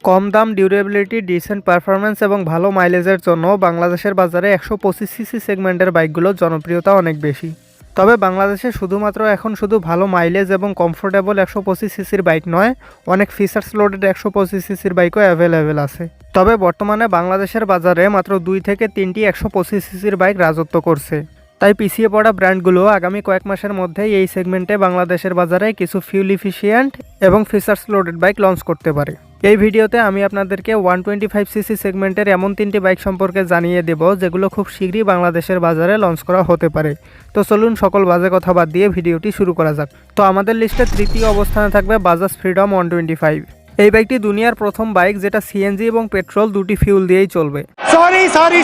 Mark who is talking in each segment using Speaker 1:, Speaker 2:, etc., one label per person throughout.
Speaker 1: কম দাম, durability, dissent performance এবং ভালো মাইলেজের জন্য বাংলাদেশের বাজারে 125 সিসি সেগমেন্টের বাইকগুলোর জনপ্রিয়তা অনেক বেশি। তবে বাংলাদেশে শুধুমাত্র এখন শুধু ভালো মাইলেজ এবং কমফোর্টেবল 125 সিসির বাইক নয়, অনেক ফিচার্স লোডেড 125 সিসির বাইকও অ্যাভেলেবেল আছে। তবে বর্তমানে বাংলাদেশের বাজারে মাত্র 2 থেকে 3টি 125 সিসির বাইক রাজত্ব করছে। তাই পিছিয়ে পড়া ব্র্যান্ডগুলো আগামী কয়েক মাসের মধ্যেই এই সেগমেন্টে বাংলাদেশের বাজারে কিছু ফিউল ইফিশিয়েন্ট এবং ফিচার্স লোডেড বাইক লঞ্চ করতে পারে। এই ভিডিওতে আমি আপনাদেরকে 125 সিসি সেগমেন্টের এমন 3টি বাইক সম্পর্কে জানিয়ে দেব যেগুলো খুব শীঘ্রই বাংলাদেশের বাজারে লঞ্চ করা হতে পারে। তো চলুন সকল বাজে কথা বাদ দিয়ে ভিডিওটি শুরু করা যাক। তো আমাদের লিস্টে তৃতীয় অবস্থানে থাকবে বাজাজ ফ্রিডম 125। এই বাইকটি দুনিয়ার প্রথম বাইক যেটা সিএনজি এবং পেট্রোল দুটি ফিউল দিয়েই চলবে।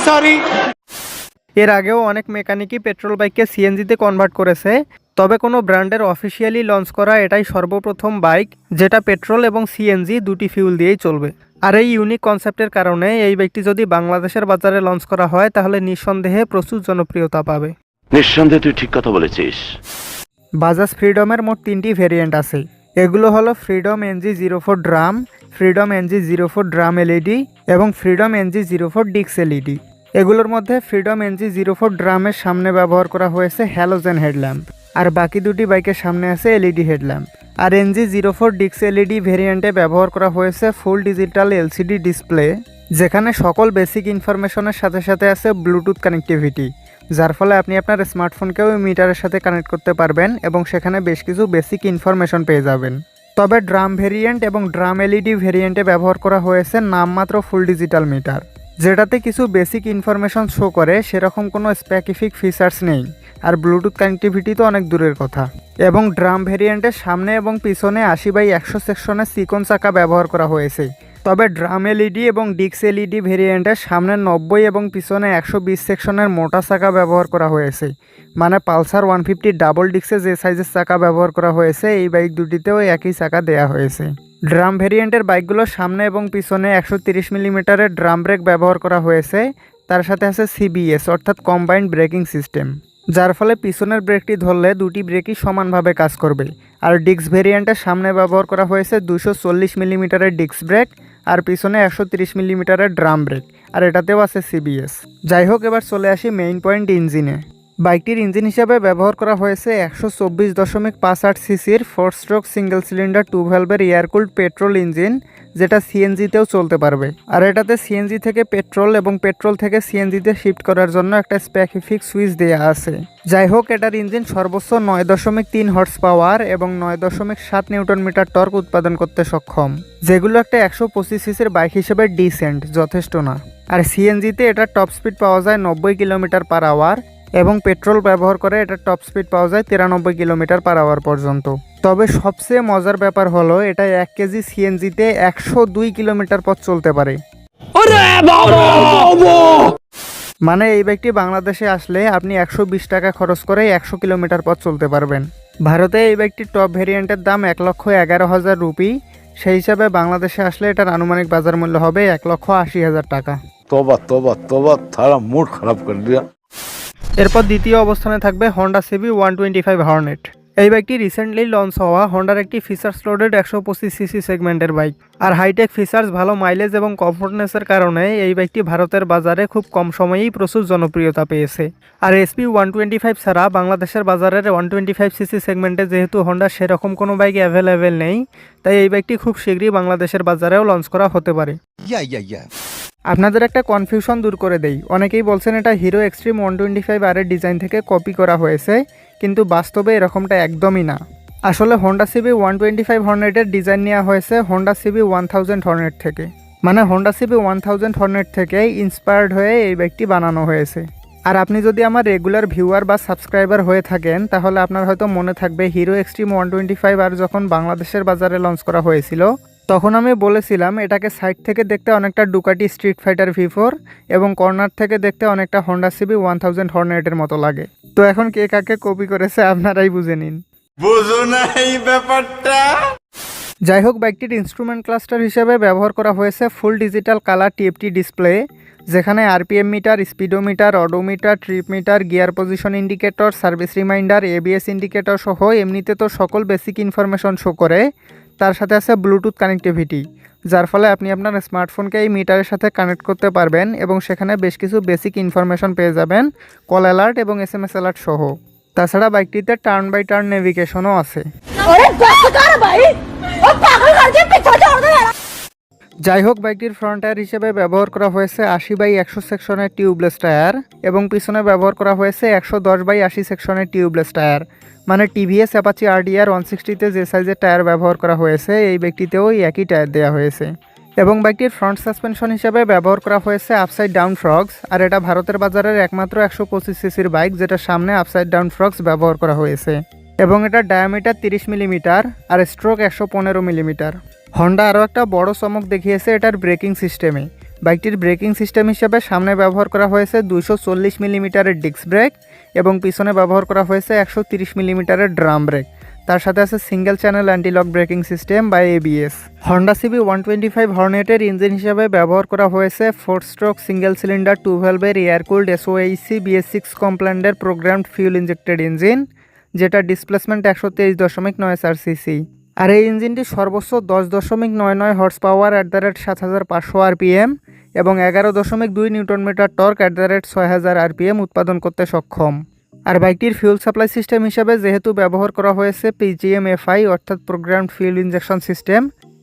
Speaker 1: সরি। এর আগেও অনেক মেকানিকই পেট্রোল বাইককে সিএনজিতে কনভার্ট করেছে, তবে কোনো ব্র্যান্ডের অফিসিয়ালি লঞ্চ করা এটাই সর্বপ্রথম বাইক যেটা পেট্রোল এবং সিএনজি দুটি ফিউল দিয়েই চলবে। আর এই ইউনিক কনসেপ্টের কারণে এই বাইকটি যদি বাংলাদেশের বাজারে লঞ্চ করা হয় তাহলে নিঃসন্দেহে প্রচুর জনপ্রিয়তা পাবে।
Speaker 2: নিঃসন্দেহে তুই ঠিক কথা বলেছিস।
Speaker 1: বাজাজ ফ্রিডমের মোট 3টি ভেরিয়েন্ট আছে। এগুলো হলো freedom NG04 drum, freedom NG04 drum LED এবং ফ্রিডম NG04 ডিক্স এলইডি। এগুলোর মধ্যে ফ্রিডম NG04 ড্রামের সামনে ব্যবহার করা হয়েছে হ্যালোজেন হেডল্যাম্প, আর বাকি দুটি বাইকের সামনে আছে এলইডি হেডল্যাম্প। আর NG04 ডিক্স এলইডি ভেরিয়েন্টে ব্যবহার করা হয়েছে ফুল ডিজিটাল এলসিডি ডিসপ্লে, যেখানে সকল বেসিক ইনফরমেশনের সাথে সাথে আছে ব্লুটুথ কানেক্টিভিটি, যার ফলে আপনি আপনার স্মার্টফোনকেও মিটারের সাথে কানেক্ট করতে পারবেন এবং সেখানে বেশ কিছু বেসিক ইনফরমেশন পেয়ে যাবেন। তবে ড্রাম ভেরিয়েন্ট এবং ড্রাম এলইডি ভেরিয়েন্টে ব্যবহার করা হয়েছে নামমাত্র ফুল ডিজিটাল মিটার, যেটাতে কিছু বেসিক ইনফরমেশন শো করে, সেরকম কোনো স্পেসিফিক ফিচার্স নেই। আর ব্লুটুথ কানেক্টিভিটি তো অনেক দূরের কথা। এবং ড্রাম ভেরিয়েন্টের সামনে এবং পিছনে 80/100 সেকশনের সিকন চাকা ব্যবহার করা হয়েছে। তবে ড্রাম এলইডি এবং ডিক্স এলইডি ভেরিয়েন্টের সামনে 90 এবং পিছনে 120 সেকশনের মোটা চাকা ব্যবহার করা হয়েছে। মানে পালসার 150 ডাবল ডিক্সে যে সাইজের চাকা ব্যবহার করা হয়েছে এই বাইক দুটিতেও একই চাকা দেয়া হয়েছে। ড্রাম ভেরিয়েন্টের বাইকগুলোর সামনে এবং পিছনে 130 মিলিমিটারের ড্রাম ব্রেক ব্যবহার করা হয়েছে। তার সাথে আছে সিবিএস অর্থাৎ কম্বাইন্ড ব্রেকিং সিস্টেম, যার ফলে পিছনের ব্রেকটি ধরলে দুটি ব্রেকই সমানভাবে কাজ করবে। আর ডিক্স ভেরিয়েন্টের সামনে ব্যবহার করা হয়েছে 240 মিলিমিটারের ডিক্স ব্রেক আর পিছনে 130 মিলিমিটারের ড্রাম ব্রেক, আর এটাতেও আছে সিবিএস। যাই হোক, এবার চলে আসি মেইন পয়েন্ট ইঞ্জিনে। বাইকটির ইঞ্জিন হিসাবে ব্যবহার করা হয়েছে 124.58 সিসির 4 স্ট্রোক সিঙ্গেল সিলিন্ডার 2 ভ্যালভের এয়ারকুলড পেট্রোল ইঞ্জিন, যেটা সিএনজিতেও চলতে পারবে। আর এটাতে সিএনজি থেকে পেট্রোল এবং পেট্রোল থেকে সিএনজিতে শিফট করার জন্য একটা স্পেসিফিক সুইচ দেওয়া আছে। যাই হোক, এটার ইঞ্জিন সর্বোচ্চ 9.3 হর্স পাওয়ার এবং 9.7 নিউটন মিটার টর্ক উৎপাদন করতে সক্ষম, যেগুলো একটা 125 সিসির বাইক হিসেবে ডিসেন্ট, যথেষ্ট না। আর সিএনজিতে এটার টপ স্পিড পাওয়া যায় 90 কিলোমিটার পার আওয়ার এবং পেট্রোল ব্যবহার করে এটার টপ স্পিড পাওয়া যায় 93 কিলোমিটার পার আওয়ার পর্যন্ত। তবে সবচেয়ে মজার ব্যাপার হলো এটা 1 কেজি সিএনজিতে 102 কিলোমিটার পথ চলতে পারে। মানে এই বাইকটি বাংলাদেশে আসলে আপনি 120 টাকা খরচ করে 100 কিলোমিটার পথ চলতে পারবেন। ভারতে এই বাইকটির টপ ভেরিয়েন্টের দাম 1,11,000 রুপি। সেই হিসাবে বাংলাদেশে আসলে এটার আনুমানিক বাজার মূল্য হবে 1,80,000 টাকা।
Speaker 3: তোবা তোবা তোবা, তারা মুড খারাপ করে দিয়া।
Speaker 1: এরপর দ্বিতীয় অবস্থানে থাকবে হন্ডা সিবি 125 হর্নেট। এই বাইকটি রিসেন্টলি লঞ্চ হওয়া হন্ডার একটি ফিচার্স লোডেড 125 সিসি সেগমেন্টের বাইক। আর হাইটেক ফিচার্স, ভালো মাইলেজ এবং কমফোর্টনেসের কারণে এই বাইকটি ভারতের বাজারে খুব কম সময়েই প্রচুর জনপ্রিয়তা পেয়েছে। আর এসপি 125 ছাড়া বাংলাদেশের বাজারের 125 সিসি সেগমেন্টে যেহেতু হন্ডা সেরকম কোনো বাইক অ্যাভেলেবেল নেই, তাই এই বাইকটি খুব শীঘ্রই বাংলাদেশের বাজারেও লঞ্চ করা হতে পারে। আপনাদের একটা কনফিউশন দূর করে দেই, অনেকেই বলছেন এটা হিরো এক্সট্রিম 125 আর এর ডিজাইন থেকে কপি করা হয়েছে, কিন্তু বাস্তবে এরকমটা একদমই না। আসলে হন্ডা সিবি 125 হর্নেটের ডিজাইন নেওয়া হয়েছে হন্ডা সিবি 1000 হর্নেট থেকে। মানে হন্ডা সিবি 1000 হর্নেট থেকে ইন্সপায়ার্ড হয়ে এই বাইকটি বানানো হয়েছে। আর আপনি যদি আমার রেগুলার ভিউয়ার বা সাবস্ক্রাইবার হয়ে থাকেন তাহলে আপনার হয়তো মনে থাকবে হিরো এক্সট্রিম 125 আর যখন বাংলাদেশের বাজারে লঞ্চ করা হয়েছিল তখন আমি বলেছিলাম এটাকে সাইড থেকে দেখতে অনেকটা ডুকাটি স্ট্রিট ফাইটার V4 এবং কর্নার থেকে দেখতে অনেকটা হন্ডা সিবি 1000 হর্নেটের মতো লাগে। তো এখন কে কাকে কপি করেছে আপনারাই বুঝে নিন।
Speaker 3: বুঝো না এই ব্যাপারটা।
Speaker 1: যাই হোক, বাইকটির ইনস্ট্রুমেন্ট ক্লাস্টার হিসেবে ব্যবহার করা হয়েছে full digital colour TFT display, যেখানে RPM meter, speedometer, odometer, trip meter, gear position indicator, service reminder, ABS indicator সহ এমনিতে তো সকল বেসিক ইনফরমেশন শো করে। তার সাথে আছে ব্লুটুথ কানেক্টিভিটি, যার ফলে আপনি আপনার স্মার্টফোনকে এই মিটারের সাথে কানেক্ট করতে পারবেন এবং সেখানে বেশ কিছু বেসিক ইনফরমেশন পেয়ে যাবেন, কল অ্যালার্ট এবং SMS অ্যালার্ট সহ। তাছাড়া বাইকটিতে টার্ন বাই টার্ন নেভিগেশনও আছে। যাই হোক, বাইকটির ফ্রন্ট টায়ার হিসেবে ব্যবহার করা হয়েছে 80/100 সেকশনের টিউবলেস টায়ার এবং পিছনে ব্যবহার করা হয়েছে 110/80 সেকশনের টিউবলেস টায়ার। মানে টিভিএস অ্যাপাচি RDR 160তে যে সাইজের টায়ার ব্যবহার করা হয়েছে এই বাইকটিতেও একই টায়ার দেওয়া হয়েছে। এবং বাইকটির ফ্রন্ট সাসপেনশন হিসেবে ব্যবহার করা হয়েছে আপসাইড ডাউন ফ্রগস, আর এটা ভারতের বাজারের একমাত্র 125 সিসির বাইক যেটা সামনে আপসাইড ডাউন ফ্রগস ব্যবহার করা হয়েছে। এবং এটার ডায়ামিটার 30 মিলিমিটার আর স্ট্রোক 115 মিলিমিটার। হন্ডা আরও একটা বড় চমক দেখিয়েছে এটার ব্রেকিং সিস্টেমে। বাইকটির ব্রেকিং সিস্টেম হিসেবে সামনে ব্যবহার করা হয়েছে 240 মিলিমিটারের ডিস্ক ব্রেক এবং পিছনে ব্যবহার করা হয়েছে 130 মিলিমিটারের ড্রাম ব্রেক। তার সাথে আছে single channel anti lock braking system বা ABS। হন্ডা CB 125 হর্নেটের ইঞ্জিন হিসেবে ব্যবহার করা হয়েছে 4 স্ট্রোক সিঙ্গেল সিলিন্ডার 2 ভ্যালভের এয়ার কুলড SOHC BS6 কমপ্ল্যান্ডের প্রোগ্রামড ফিউল ইনজেক্টেড ইঞ্জিন, যেটা ডিসপ্লেসমেন্ট 123.94 সিসি। আর এই ইঞ্জিনটি সর্বোচ্চ 10.99 হর্স পাওয়ার @7500 RPM এবং 11.2 নিউটন মিটার টর্ক @6000 RPM উৎপাদন করতে সক্ষম। আর বাইকটির ফিউল সাপ্লাই সিস্টেম হিসেবে যেহেতু ব্যবহার করা হয়েছে PGM-FI অর্থাৎ প্রোগ্রামড ফিউল ইনজেকশন সিস্টেম,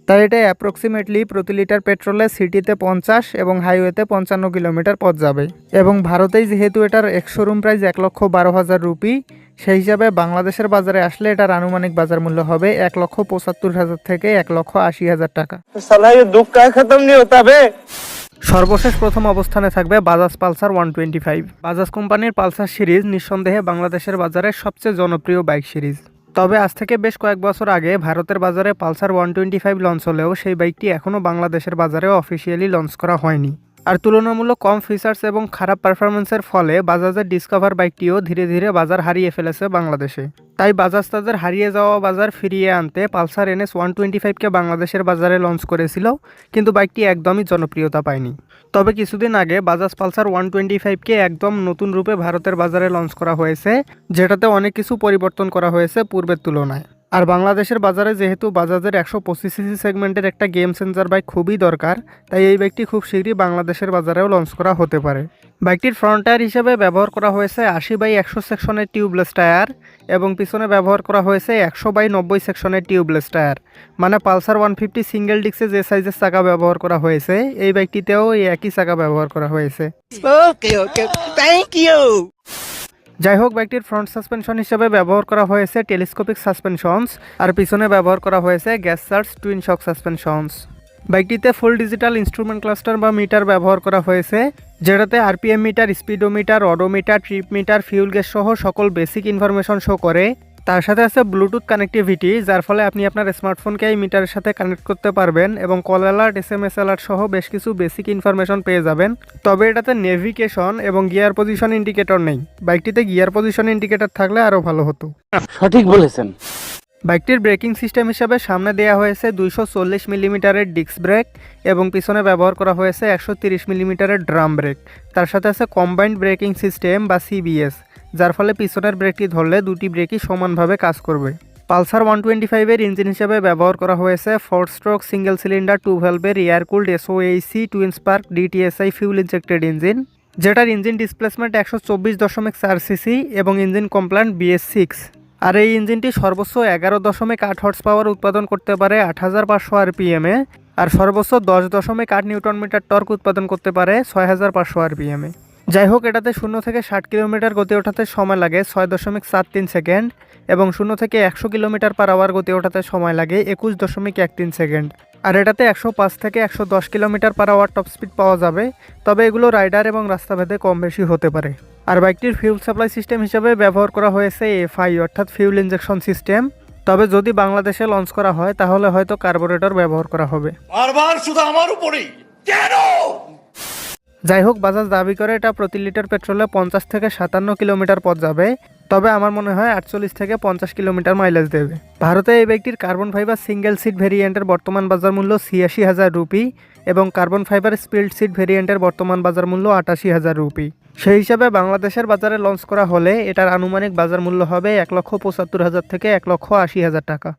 Speaker 1: তাই এটা অ্যাপ্রক্সিমেটলি প্রতি লিটার পেট্রোলে সিটিতে 50 এবং হাইওয়েতে 55 কিলোমিটার পথ যাবে। এবং ভারতেই যেহেতু এটার এক্স-শোরুম প্রাইস 1,12,000 রুপি, সেই হিসাবে বাংলাদেশের বাজারে আসলে এটার আনুমানিক বাজার মূল্য হবে 1,75,000 থেকে 1,80,000 টাকা। সর্বশেষ প্রথম অবস্থানে থাকবে বাজাজ পালসার 125। বাজাজ কোম্পানির পালসার সিরিজ নিঃসন্দেহে বাংলাদেশের বাজারে সবচেয়ে জনপ্রিয় বাইক সিরিজ। তবে আজ থেকে বেশ কয়েক বছর আগে ভারতের বাজারে পালসার 125 লঞ্চ হলেও সেই বাইকটি এখনও বাংলাদেশের বাজারে অফিসিয়ালি লঞ্চ করা হয়নি। আর তুলনামূলক কম ফিচার্স এবং খারাপ পারফরমেন্সের ফলে বাজাজের ডিসকভার বাইকটিও ধীরে ধীরে বাজার হারিয়ে ফেলেছে বাংলাদেশে। তাই বাজাজ তাদের হারিয়ে যাওয়া বাজার ফিরিয়ে আনতে পালসার NS 125কে বাংলাদেশের বাজারে লঞ্চ করেছিল, কিন্তু বাইকটি একদমই জনপ্রিয়তা পায়নি। তবে কিছুদিন আগে বাজাজ পালসার 125কে একদম নতুন রূপে ভারতের বাজারে লঞ্চ করা হয়েছে, যেটাতে অনেক কিছু পরিবর্তন করা হয়েছে পূর্বের তুলনায়। আর বাংলাদেশের বাজারে যেহেতু বাজাজের 125 সিসি সেগমেন্টের একটা গেম চেঞ্জার বাইক খুবই দরকার, তাই এই বাইকটি খুব শীঘ্রই বাংলাদেশের বাজারেও লঞ্চ করা হতে পারে। বাইকটির ফ্রন্ট টায়ার হিসেবে ব্যবহার করা হয়েছে 80/100 সেকশনের টিউবলেস টায়ার এবং পিছনে ব্যবহার করা হয়েছে 100/90 সেকশনের টিউবলেস টায়ার। মানে পালসার 150 সিঙ্গেল ডিস্কে যে সাইজের চাকা ব্যবহার করা হয়েছে এই বাইকটিতেও এই একই চাকা ব্যবহার করা হয়েছে। Thank you. যাই হোক, বাইকটির ফ্রন্ট সাসপেনশন হিসেবে ব্যবহার করা হয়েছে টেলিস্কোপিক সাসপেনশনস আর পিছনে ব্যবহার করা হয়েছে gas charge twin shock suspensions. বাইকটিতে ফুল ডিজিটাল ইনস্ট্রুমেন্ট ক্লাস্টার বা মিটার ব্যবহার করা হয়েছে, যেটাতে RPM meter, speedometer, odometer, trip meter, fuel gas সহ সকল বেসিক ইনফরমেশন শো করে। তার সাথে আছে ব্লুটুথ কানেক্টিভিটি, যার ফলে আপনি আপনার স্মার্টফোনকে এই মিটারের সাথে কানেক্ট করতে পারবেন এবং কল অ্যালার্ট, SMS অ্যালার্ট সহ বেশ কিছু বেসিক ইনফরমেশন পেয়ে যাবেন। তবে এটাতে নেভিগেশন এবং গিয়ার পজিশন ইন্ডিকেটর নেই। বাইকটিতে গিয়ার পজিশন ইন্ডিকেটর থাকলে আরও ভালো হতো।
Speaker 4: সঠিক বলেছেন।
Speaker 1: বাইকটির ব্রেকিং সিস্টেম হিসাবে সামনে দেওয়া হয়েছে 240 মিলিমিটারের ডিস্ক ব্রেক এবং পিছনে ব্যবহার করা হয়েছে 130 মিলিমিটারের ড্রাম ব্রেক। তার সাথে আছে কম্বাইন্ড ব্রেকিং সিস্টেম বা CBS, যার ফলে পিছনের ব্রেকটি ধরলে দুটি ব্রেকই সমানভাবে কাজ করবে। পালসার 125-এর ইঞ্জিন হিসেবে ব্যবহার করা হয়েছে 4 স্ট্রোক সিঙ্গেল সিলিন্ডার 2 ভ্যালভের air cooled SOHC twin spark DTSI fuel injected engine, যেটার ইঞ্জিন ডিসপ্লেসমেন্ট 124.4 সিসি এবং ইঞ্জিন কমপ্ল্যান্ট BS6। আর এই ইঞ্জিনটি সর্বোচ্চ 11.8 হর্স পাওয়ার উৎপাদন করতে পারে 8500 RPM-এ আর সর্বোচ্চ 10.8 নিউটন মিটার টর্ক উৎপাদন করতে পারে 6500 RPM-এ। যাই হোক, এটাতে 0 থেকে 60 কিলোমিটার গতি ওঠাতে সময় লাগে 6.43 সেকেন্ড এবং 0 থেকে 100 কিলোমিটার/আওয়ার গতি ওঠাতে সময় লাগে 21.13 সেকেন্ড। আর এটাতে 105 থেকে 110 কিলোমিটার/আওয়ার টপ স্পিড পাওয়া যাবে, তবে এগুলো রাইডার এবং রাস্তাভেদে কম বেশি হতে পারে। আর বাইকটির ফিউল সাপ্লাই সিস্টেম হিসেবে ব্যবহার করা হয়েছে FI অর্থাৎ ফিউল ইনজেকশন সিস্টেম। তবে যদি বাংলাদেশে লঞ্চ করা হয় তাহলে হয়তো কার্বোরেটর ব্যবহার করা হবে।
Speaker 3: বারবার শুধু আমার উপরেই কেন?
Speaker 1: যাই হোক, বাজাজ দাবি করে এটা প্রতি লিটার পেট্রোলে 50 থেকে 57 কিলোমিটার পথ যাবে, তবে আমার মনে হয় 48 থেকে 50 কিলোমিটার মাইলেজ দেবে। ভারতে এই বাইকটির কার্বন ফাইবার সিঙ্গেল সিট ভেরিয়েন্টের বর্তমান বাজার মূল্য 86,000 রুপি এবং কার্বন ফাইবার স্পিল্ড সিট ভেরিয়েন্টের বর্তমান বাজার মূল্য 88,000 রুপি। সেই হিসাবে বাংলাদেশের বাজারে লঞ্চ করা হলে এটার আনুমানিক বাজার মূল্য হবে 1,75,000 থেকে 1,80,000 টাকা।